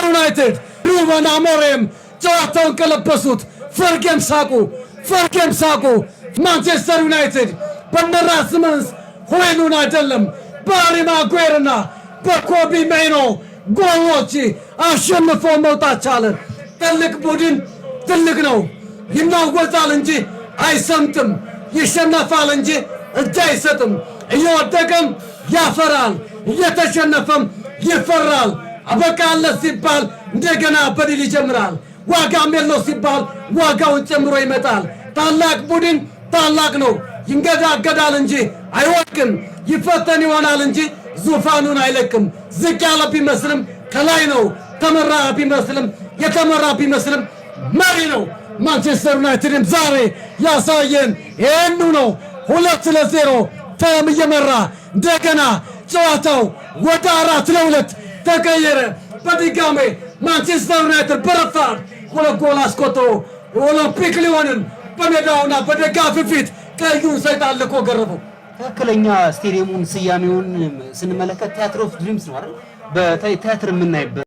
ማንቸስተር ዩናይትድ ሩበን አሞሪም ጨዋታውን ቀለበሱት። ፈርጌም ሳቁ። ማንቸስተር ዩናይትድ በነራስመንስ ሆይሉን አይደለም በሃሪ ማጓየርና በኮቢ ሜይኖ ጎሎች አሸንፎ መውጣት ቻለ። ትልቅ ቡድን ትልቅ ነው። ይናወጣል እንጂ አይሰምጥም። ይሸነፋል እንጂ እጅ አይሰጥም። እየወደቀም ያፈራል፣ እየተሸነፈም ይፈራል። አበቃለት ሲባል እንደገና በድል ይጀምራል። ዋጋም የለው ሲባል ዋጋውን ጨምሮ ይመጣል። ታላቅ ቡድን ታላቅ ነው። ይንገዳገዳል እንጂ አይወድቅም። ይፈተን ይሆናል እንጂ ዙፋኑን አይለቅም። ዝቅ ያለ ቢመስልም ከላይ ነው። ተመራ ቢመስልም የተመራ ቢመስልም መሪ ነው። ማንቸስተር ዩናይትድም ዛሬ ያሳየን ይህኑ ነው። 2-0 ተም እየመራ እንደገና ጨዋታው ወደ 4-2 ተቀየረ። በድጋሜ ማንቸስተር ዩናይትድ በረፋድ 2 ጎል አስቆጥሮ ኦሎምፒክ ሊዮንን በሜዳውና በደጋፊ ፊት ቀዩን ሰይጣን ልኮ ገረፈው። ትክክለኛ ስቴዲየሙን ስያሜውን ስንመለከት ቲያትር ኦፍ ድሪምስ ነው አይደል? በቲያትር የምናይበት